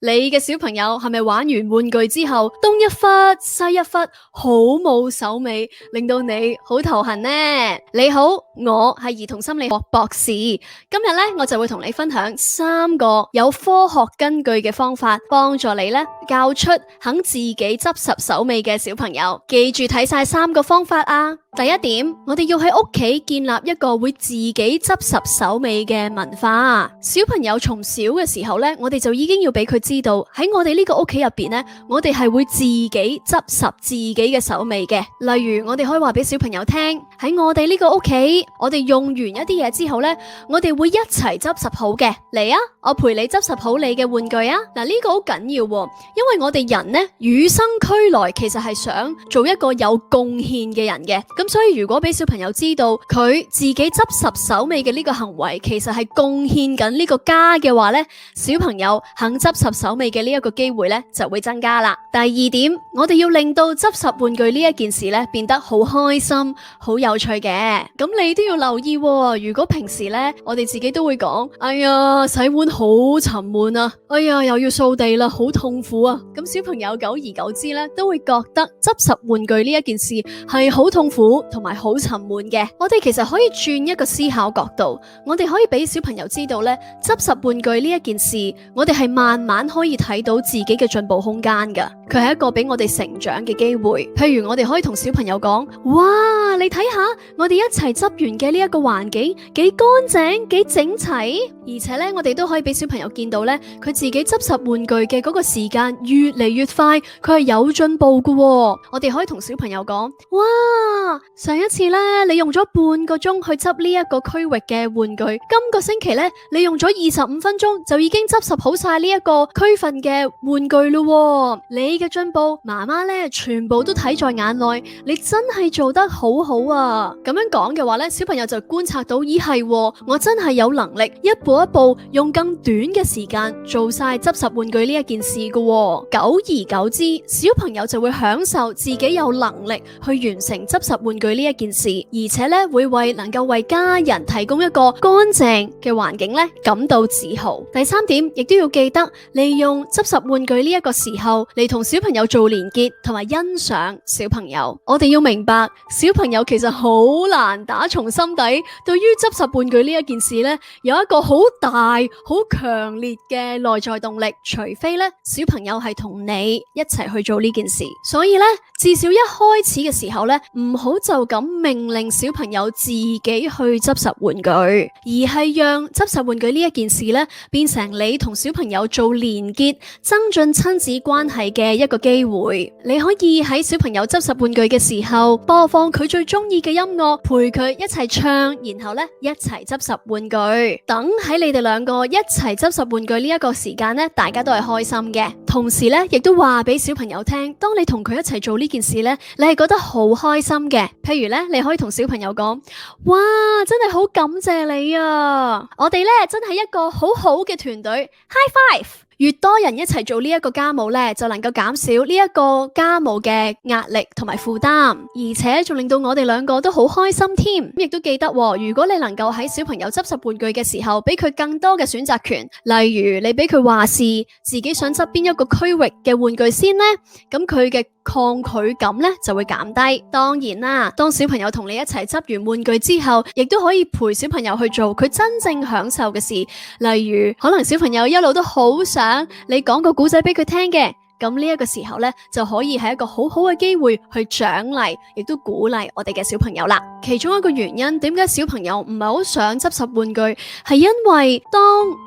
你嘅小朋友係咪玩完玩具之後東一忽西一忽，好冇手尾，令到你好頭痕呢？你好，我係兒童心理學博士，今日咧我就會同你分享3個有科學根據嘅方法，幫助你咧教出肯自己執拾手尾嘅小朋友。記住睇晒3個方法啊！第一點，我哋要喺屋企建立一個會自己執拾手尾嘅文化。小朋友從小嘅時候咧，我哋就已經要俾佢知道喺我哋呢個屋企入邊咧，我哋係會自己執拾自己嘅手尾嘅。例如，我哋可以話俾小朋友聽，喺我哋呢個屋企，我哋用完一啲嘢之後咧，我哋會一齊執拾好嘅。嚟啊，我陪你執拾好你嘅玩具啊！嗱，呢個好緊要喎，因為我哋人咧與生俱來其實係想做一個有貢獻嘅人嘅。咁所以如果俾小朋友知道佢自己執拾手尾嘅呢個行為其實係貢獻緊呢個家嘅話咧，小朋友肯執拾手尾嘅呢一個機會咧就會增加啦。第二點，我哋要令到執拾玩具呢一件事咧變得好開心、好有趣嘅。咁你都要留意喎，如果平時咧我哋自己都會講，哎呀，洗碗好沉悶啊，哎呀，又要掃地啦，好痛苦啊。咁小朋友久而久之咧都會覺得執拾玩具呢一件事係好痛苦同埋好沉悶嘅。我哋其實可以轉一個思考角度，我哋可以俾小朋友知道咧，執拾玩具呢一件事，我哋係慢慢可以睇到自己嘅進步空間噶。佢係一個俾我哋成長嘅機會。譬如我哋可以同小朋友講，哇，你睇下我哋一齊執完嘅呢一個環境幾乾淨幾整齊，而且咧我哋都可以俾小朋友見到咧，佢自己執拾玩具嘅嗰個時間越嚟越快，佢係有進步噶。我哋可以同小朋友講，哇，上一次咧你用咗半個鐘去執呢一個區域嘅玩具，今個星期咧你用咗25分鐘就已經執拾好晒呢一個區份嘅玩具咯。你嘅進步，媽媽咧全部都睇在眼內，你真係做得好好啊！咁樣講嘅話咧，小朋友就觀察到，咦係，我真係有能力一步一步用更短嘅時間做晒執拾玩具呢一件事噶。久而久之，小朋友就會享受自己有能力去完成執拾玩具呢一件事，而且咧會能夠為家人提供一個乾淨嘅環境咧感到自豪。第3點，亦都要記得利用執拾玩具呢一個時候嚟同小朋友做連結同埋欣賞小朋友。我哋要明白，小朋友其實好難打從心底對於執拾玩具呢一件事咧有一個好大好強烈嘅內在動力，除非咧小朋友係同你一齊去做呢件事。所以咧，至少一開始嘅時候咧，唔好就咁命令小朋友自己去執拾玩具，而係讓執拾玩具呢一件事咧變成你同小朋友做連結、增進親子關係嘅一個機會。你可以喺小朋友執拾玩具嘅時候播放佢最中意嘅音樂，陪佢一齊唱，然後咧一齊執拾玩具。等喺你哋兩個一齊執拾玩具呢一個時間咧，大家都係開心嘅。同時咧，亦都話俾小朋友聽，當你同佢一齊做呢件事咧，你係覺得好開心嘅。譬如咧，你可以同小朋友講，哇，真係好感謝你啊！我哋咧真係一個好好嘅團隊 ，High Five！越多人一齊做呢一個家務咧，就能夠減少呢一個家務嘅壓力同埋負擔，而且仲令到我哋兩個都好開心添。亦都記得，如果你能夠喺小朋友執拾玩具嘅時候，俾佢更多嘅選擇權，例如你俾佢話事，自己想執邊一個區域嘅玩具先呢，咁佢嘅抗拒感咧就會減低。當然啦，當小朋友同你一齊執完玩具之後，亦都可以陪小朋友去做佢真正享受嘅事，例如可能小朋友一路都好想你講個故仔俾佢聽嘅，咁呢一個時候咧就可以係一個好好嘅機會去獎勵，亦都鼓勵我哋嘅小朋友啦。其中一個原因，點解小朋友唔係好想執拾玩具，係因為當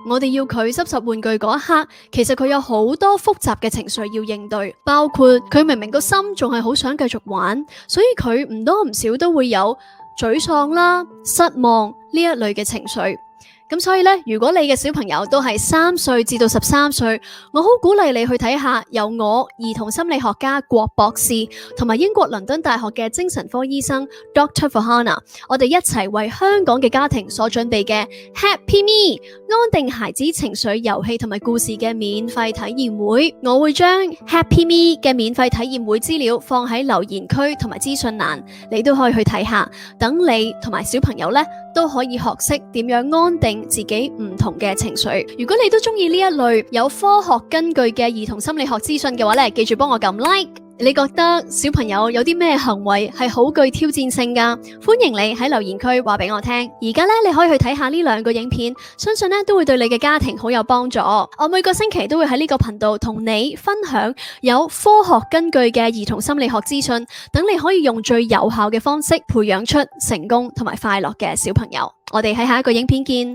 我哋要佢執拾玩具嗰一刻，其實佢有好多複雜嘅情緒要應對，包括佢明明個心仲係好想繼續玩，所以佢唔多唔少都會有沮喪啦、失望呢一類嘅情緒。咁所以咧，如果你嘅小朋友都係3歲至到13歲，我好鼓勵你去睇下由我兒童心理學家郭博士同埋英國倫敦大學嘅精神科醫生 Dr. Farhana， 我哋一齊為香港嘅家庭所準備嘅 Happy Me 安定孩子情緒遊戲同埋故事嘅免費體驗會。我會將 Happy Me 嘅免費體驗會資料放喺留言區同埋資訊欄，你都可以去睇下。等你同埋小朋友咧都可以學識點樣安定自己唔同嘅情緒。如果你都中意呢一類有科學根據嘅兒童心理學資訊嘅話咧，記住幫我撳 like。你覺得小朋友有啲咩行為係好具挑戰性㗎？歡迎你喺留言區話俾我聽。而家咧你可以去睇下呢兩個影片，相信咧都會對你嘅家庭好有幫助。我每個星期都會喺呢個頻道同你分享有科學根據嘅兒童心理學資訊，等你可以用最有效嘅方式培養出成功同埋快樂嘅小朋友。我哋喺下一個影片見。